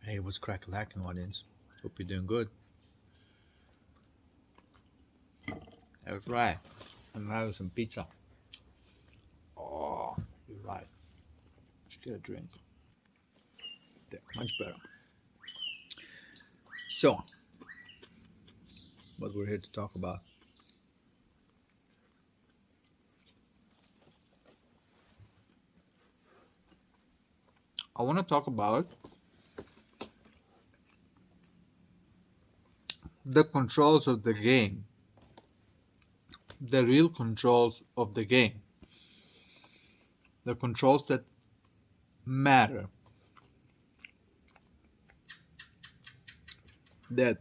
Hey, what's crack lacking, audience? Hope you're doing good. That's right. I'm having some pizza. Oh, you're right. Let's get a drink. There, much better. So, what we're here to talk about. I want to talk about the controls of the game. The real controls of the game. The controls that matter. That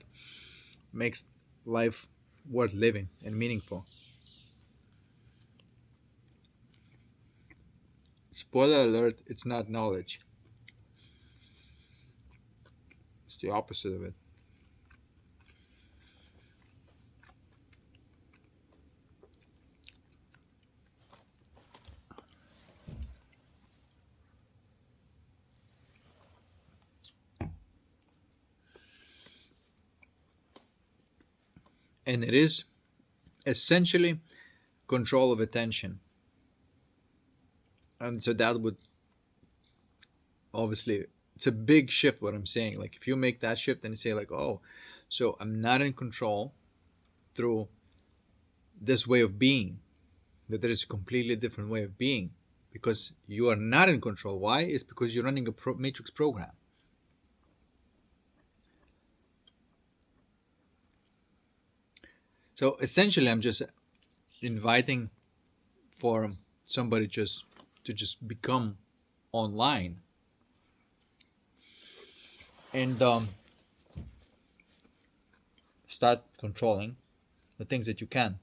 makes life worth living and meaningful. Spoiler alert, it's not knowledge. It's the opposite of it. And it is essentially control of attention. And so that would obviously, it's a big shift what I'm saying. Like if you make that shift and you say like, oh, so I'm not in control through this way of being, that there is a completely different way of being because you are not in control. Why? It's because you're running a matrix program. So essentially I'm just inviting for somebody just to just become online and start controlling the things that you can.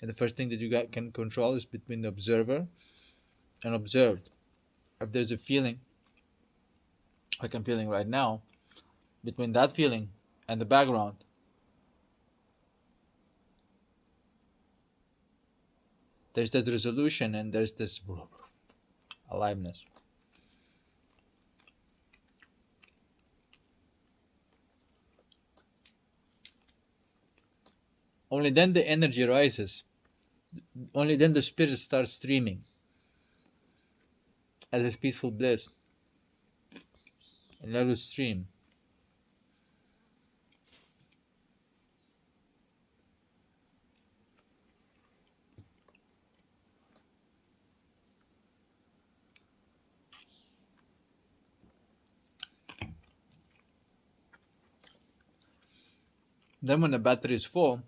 And the first thing that can control is between the observer and observed. If there's a feeling like I'm feeling right now, between that feeling and the background, there's that resolution and there's this aliveness. Only then the energy rises. Only then the spirit starts streaming as this peaceful bliss. And let it stream. Then when the battery is full,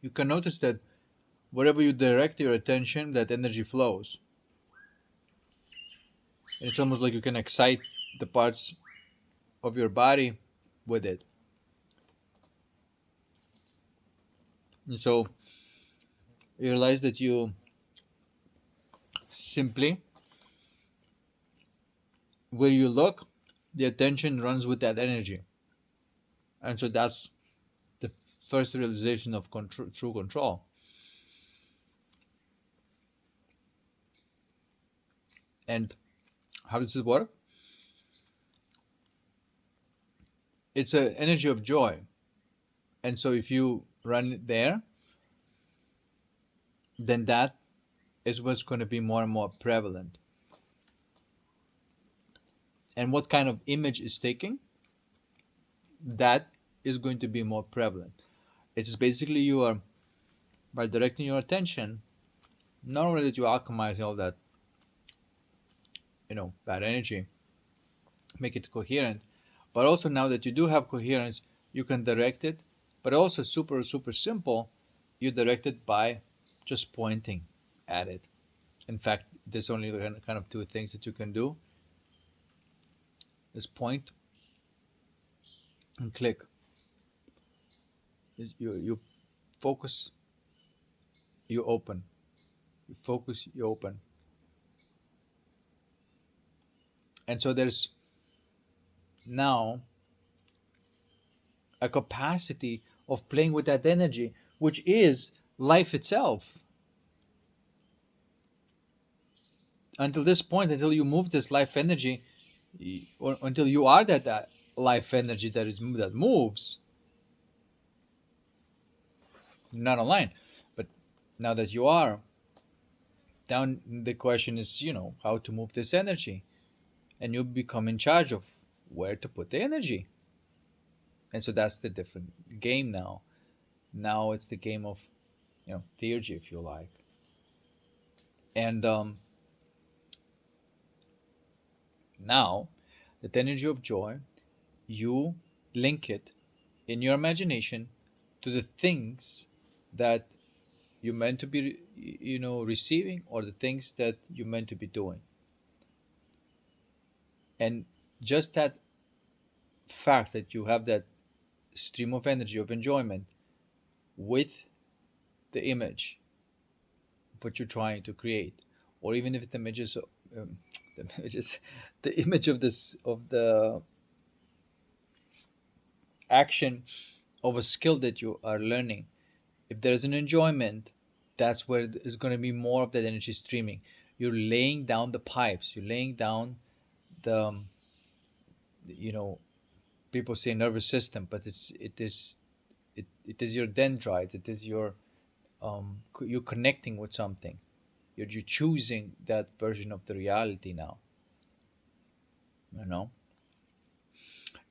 you can notice that wherever you direct your attention, that energy flows. And it's almost like you can excite the parts of your body with it. And so you realize that you simply, where you look, the attention runs with that energy. And so that's the first realization of true control. And how does it work? It's an energy of joy. And so if you run it there, then that is what's going to be more and more prevalent. And what kind of image is taking, that is going to be more prevalent. It's basically you are, by directing your attention, not only that you alchemize all that, bad energy, make it coherent, but also now that you do have coherence, you can direct it, but also super, super simple, you direct it by just pointing at it. In fact, there's only kind of two things that you can do. Is point and click. You focus, you open. You focus, you open. And so there's now a capacity of playing with that energy, which is life itself. Until this point, until you move this life energy, Until you are that life energy that moves, not online. But now that you are, down the question is, how to move this energy, and you become in charge of where to put the energy. And so that's the different game now. Now it's the game of, theurgy, if you like. And now, that energy of joy, you link it in your imagination to the things that you're meant to be, receiving, or the things that you're meant to be doing. And just that fact that you have that stream of energy of enjoyment with the image of what you're trying to create, or even if the images, um, the images, the image of this of the action of a skill that you are learning, if there's an enjoyment, that's where there's going to be more of that energy streaming. You're laying down the pipes, you're laying down the you know people say nervous system, but it is your dendrites, it is your you're connecting with something, you're choosing that version of the reality now, you know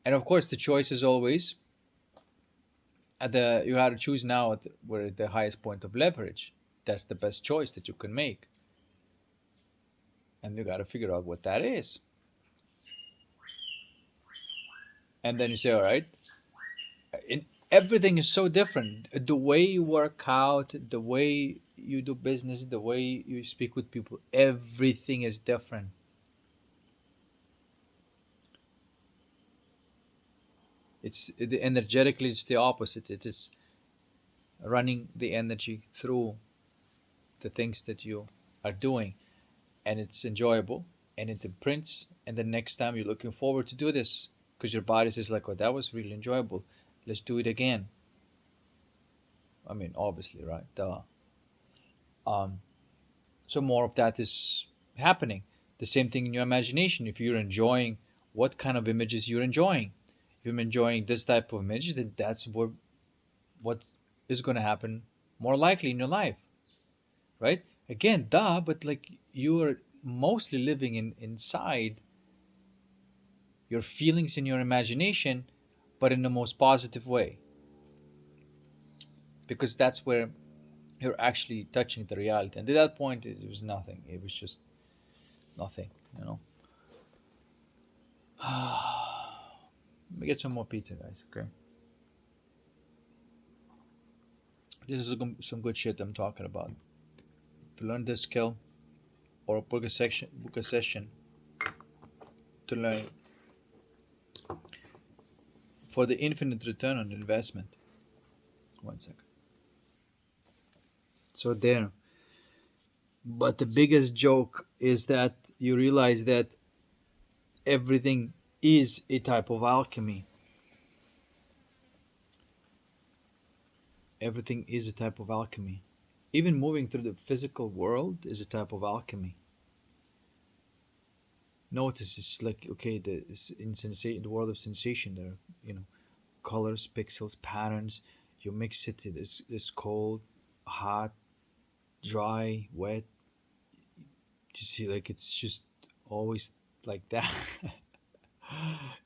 and of course the choice is always at the you have to choose now where at the highest point of leverage. That's the best choice that you can make, and you got to figure out what that is. And then you say, all right, in, everything is so different. The way you work out, the way you do business, the way you speak with people, everything is different. Energetically, it's the opposite. It is running the energy through the things that you are doing, and it's enjoyable, and it imprints. And the next time you're looking forward to do this because your body says like, "Oh, that was really enjoyable. Let's do it again." I mean, obviously, right? Duh. Um, so more of that is happening. The same thing in your imagination. If you're enjoying what kind of images you're enjoying, if you're enjoying this type of images, then that's what is going to happen more likely in your life, right? Again, duh, but like you are mostly living inside your feelings in your imagination, but in the most positive way, because that's where you're actually touching the reality. And at that point, it was nothing. It was just nothing, you know. Let me get some more pizza, guys. Okay, this is some good shit I'm talking about. To learn this skill or book a session to learn for the infinite return on investment. One second. So there. But the biggest joke is that you realize that everything is a type of alchemy. Everything is a type of alchemy. Even moving through the physical world is a type of alchemy. Notice it's like okay, the world of sensation, there are colors, pixels, patterns. You mix it. It's cold, hot, dry, wet. You see, like it's just always like that.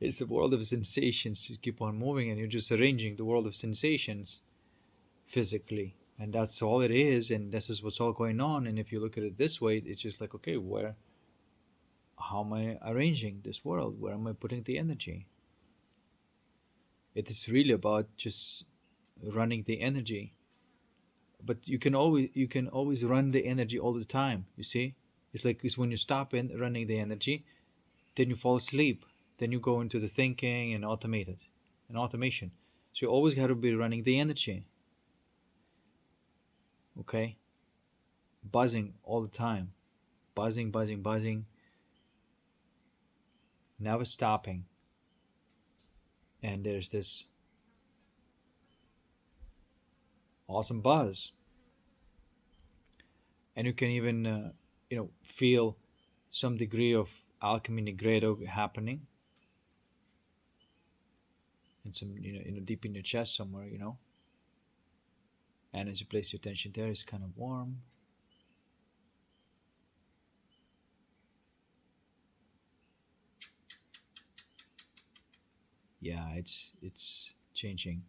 It's a world of sensations. You keep on moving, and you're just arranging the world of sensations physically, and that's all it is. And this is what's all going on. And if you look at it this way, it's just like okay, where, how am I arranging this world? Where am I putting the energy? It is really about just running the energy, but you can always run the energy all the time. You see, it's when you stop in running the energy, then you fall asleep, then you go into the thinking and automation. So you always got to be running the energy. Okay, buzzing all the time, buzzing, buzzing, buzzing, never stopping. And there's this awesome buzz, and you can even feel some degree of alchemy nigredo happening, and some, deep in your chest somewhere, and as you place your attention there, it's kind of warm. Yeah, it's changing.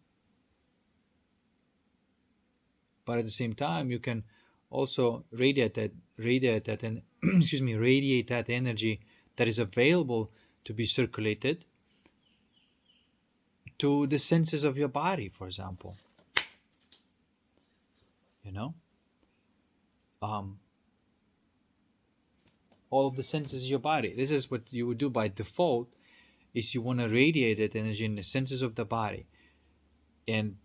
But at the same time, you can also radiate that and excuse me, radiate that energy that is available to be circulated to the senses of your body, for example. You know, um, all of the senses of your body. This is what you would do by default. Is you want to radiate that energy in the senses of the body, and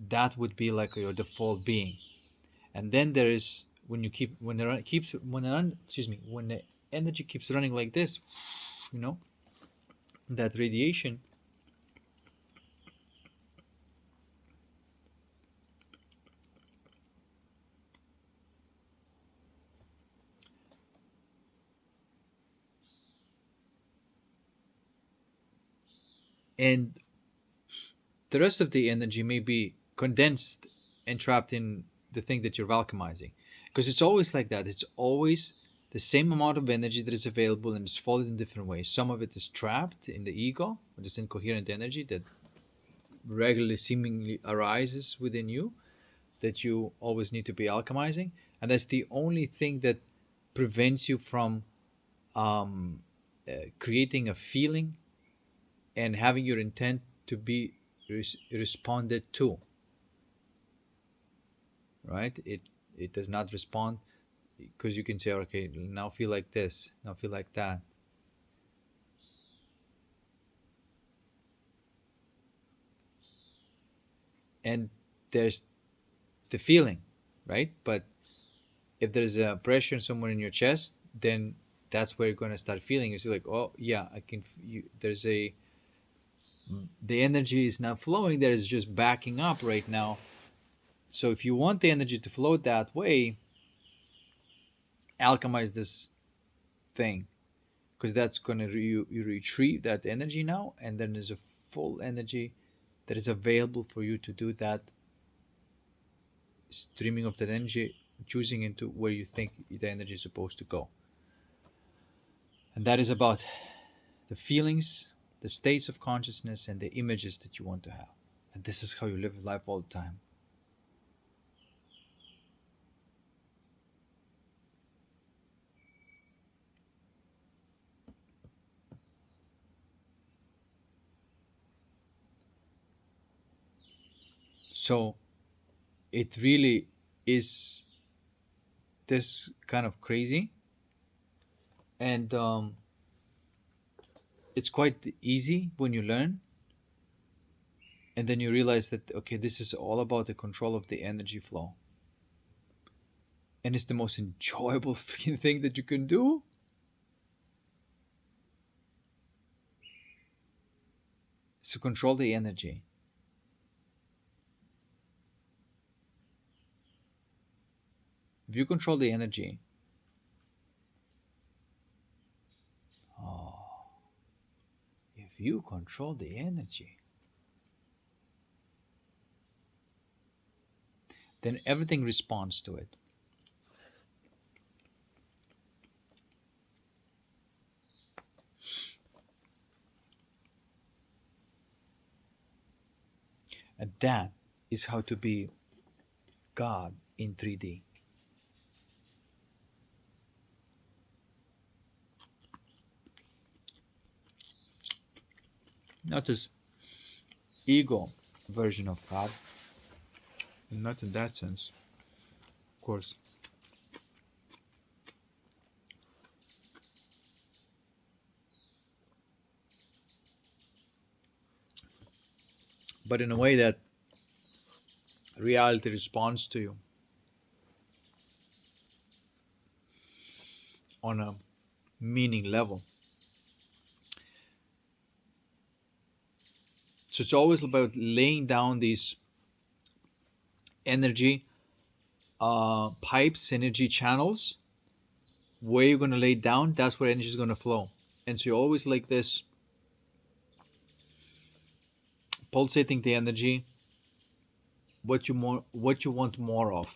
that would be like your default being. And then there is when you keep when the keeps when the excuse me when the energy keeps running like this, you know, that radiation, and the rest of the energy may be condensed and trapped in the thing that you're alchemizing, because it's always like that. It's always the same amount of energy that is available, and it's folded in different ways. Some of it is trapped in the ego, this incoherent energy that regularly seemingly arises within you, that you always need to be alchemizing, and that's the only thing that prevents you from um, creating a feeling and having your intent to be responded to. Right? It does not respond, because you can say, okay, now feel like this, now feel like that. And there's the feeling, right? But if there's a pressure somewhere in your chest, then that's where you're going to start feeling. You see, like, oh yeah, I can. There's the energy is not flowing there; it's just backing up right now. So if you want the energy to flow that way, alchemize this thing, because that's going to you retrieve that energy now, and then there's a full energy that is available for you to do that streaming of that energy, choosing into where you think the energy is supposed to go. And that is about the feelings, the states of consciousness, and the images that you want to have. And this is how you live life all the time. So it really is this kind of crazy, and it's quite easy when you learn, and then you realize that, okay, this is all about the control of the energy flow, and it's the most enjoyable freaking thing that you can do. Is to control the energy. If you control the energy, oh, if you control the energy, then everything responds to it. And that is how to be God in 3D. Not this ego version of God, not in that sense, of course. But in a way that reality responds to you on a meaning level. So it's always about laying down these energy pipes, energy channels, where you're going to lay down, that's where energy is going to flow. And so you're always like this, pulsating the energy, what you want more of.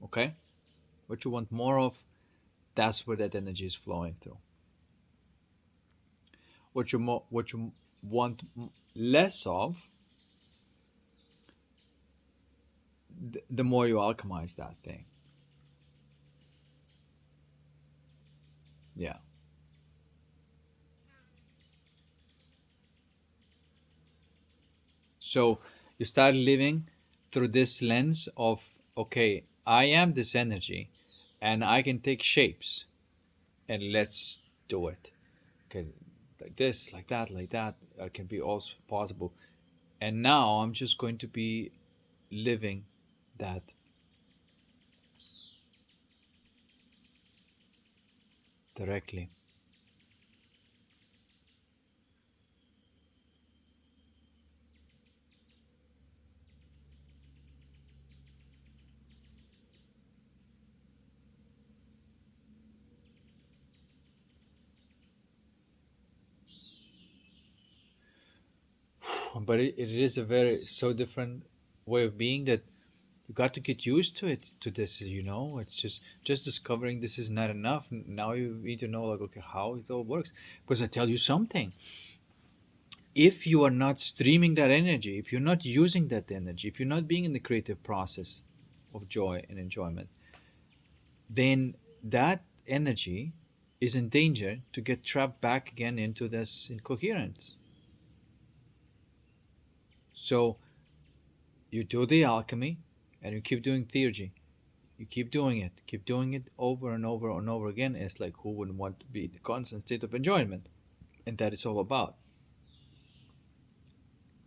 Okay? What you want more of, that's where that energy is flowing through. What you want less of, the more you alchemize that thing. Yeah. So you start living through this lens of, okay, I am this energy and I can take shapes, and let's do it. Okay, like this, like that, like that, can be also possible. And now I'm just going to be living that directly. But it is a very so different way of being that you got to get used to it, to this. It's just discovering this is not enough. Now you need to know, like, okay, how it all works. Because I tell you something, if you are not streaming that energy, if you're not using that energy, if you're not being in the creative process of joy and enjoyment, then that energy is in danger to get trapped back again into this incoherence. So you do the alchemy and you keep doing theurgy. You keep doing it over and over and over again. It's like, who wouldn't want to be in a constant state of enjoyment? And that is all about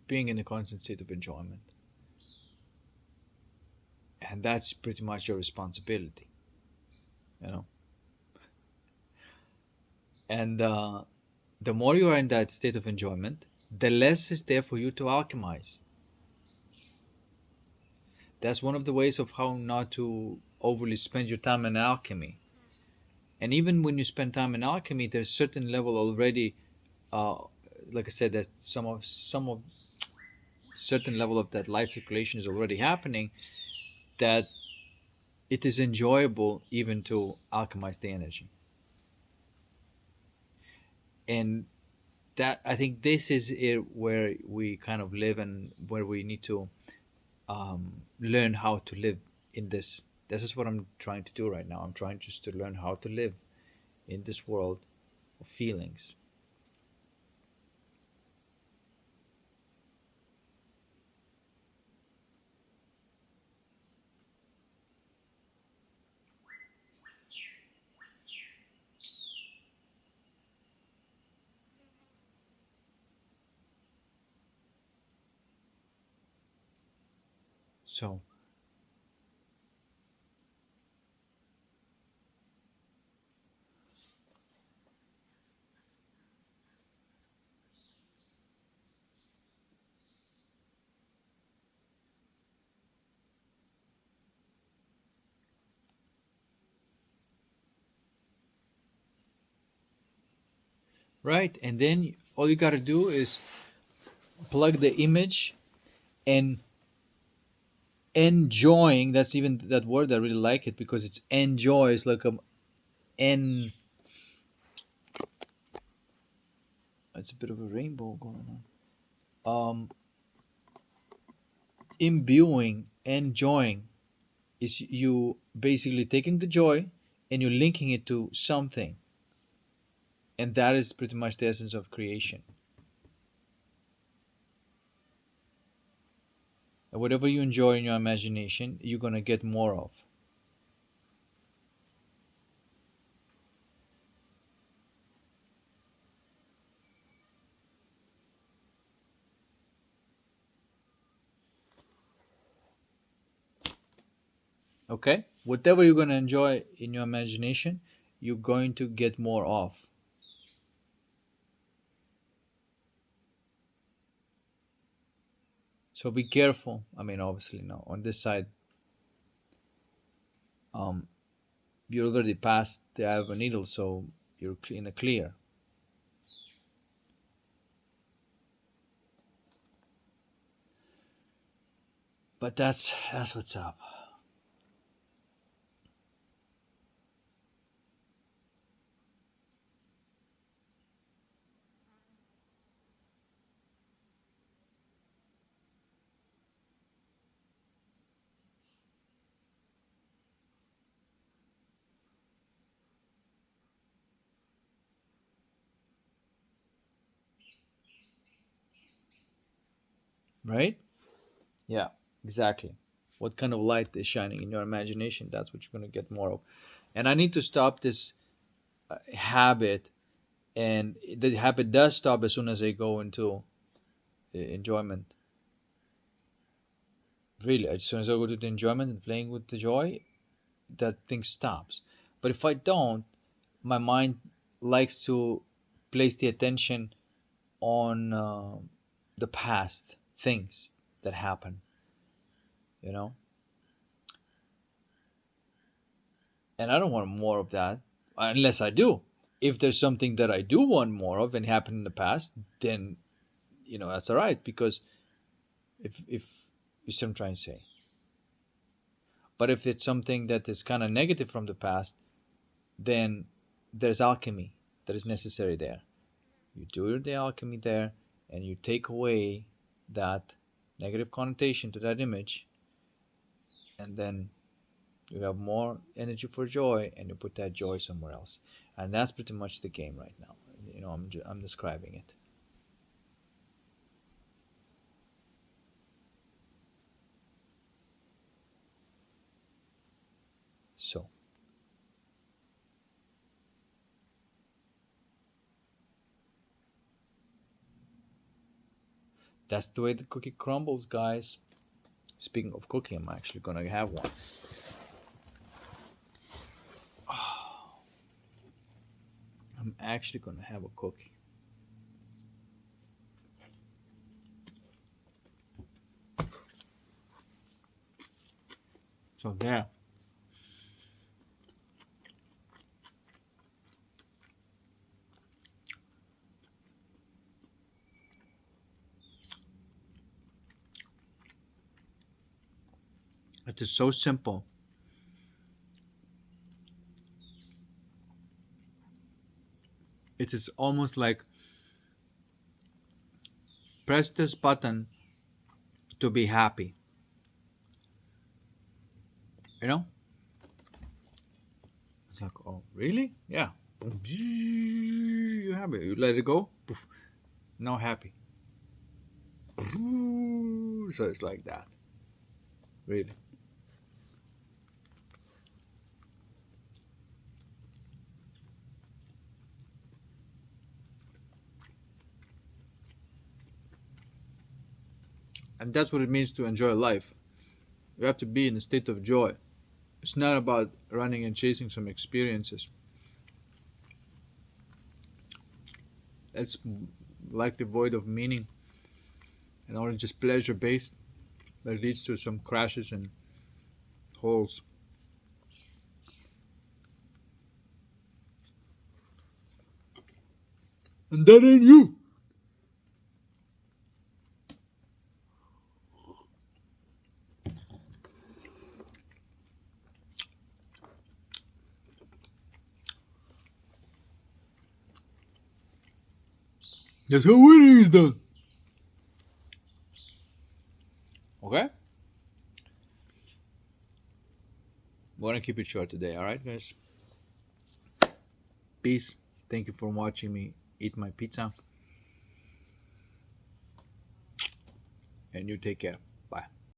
being in a constant state of enjoyment. And that's pretty much your responsibility, you know. And the more you are in that state of enjoyment, the less is there for you to alchemize. That's one of the ways of how not to overly spend your time in alchemy. And even when you spend time in alchemy, there's a certain level already, uh, like I said, that some of certain level of that light circulation is already happening, that it is enjoyable even to alchemize the energy. And that, I think, this is it where we kind of live, and where we need to learn how to live in this. This is what I'm trying to do right now. I'm trying just to learn how to live in this world of feelings. So, right, and then all you got to do is plug the image, and enjoying, that's even that word, I really like it because it's enjoy. It's like a en it's a bit of a rainbow going on. Imbuing, enjoying, is you basically taking the joy and you're linking it to something, and that is pretty much the essence of creation. And whatever you enjoy in your imagination, you're gonna get more of. Okay, whatever you're gonna enjoy in your imagination, you're going to get more of. So be careful. I mean, obviously, no, on this side, um You're already past the eye of a needle, so you're in the clear. But that's what's up. Right? Yeah, exactly. What kind of light is shining in your imagination? That's what you're going to get more of. And I need to stop this habit, and the habit does stop as soon as I go into enjoyment. Really, as soon as I go to the enjoyment and playing with the joy, that thing stops. But if I don't, my mind likes to place the attention on the past things that happen, you know. And I don't want more of that unless I do. If there's something that I do want more of and happened in the past, then that's all right, because if you see what I'm trying to say. But if it's something that is kind of negative from the past, then there's alchemy that is necessary there. You do the alchemy there, and you take away that negative connotation to that image, and then you have more energy for joy, and you put that joy somewhere else. And that's pretty much the game right now. I'm describing it. So that's the way the cookie crumbles, guys. Speaking of cookie, I'm actually gonna have one. I'm actually gonna have a cookie. So there. It is so simple. It is almost like press this button to be happy. You know? It's like, oh, really? Yeah. You happy. You let it go. Poof. Now happy. So it's like that. Really. And that's what it means to enjoy life. You have to be in a state of joy. It's not about running and chasing some experiences. It's likely void of meaning and only just pleasure based, that leads to some crashes and holes. And that ain't you. That's how winning is done. Okay? We're gonna keep it short today, alright, guys? Peace. Thank you for watching me eat my pizza. And you take care. Bye.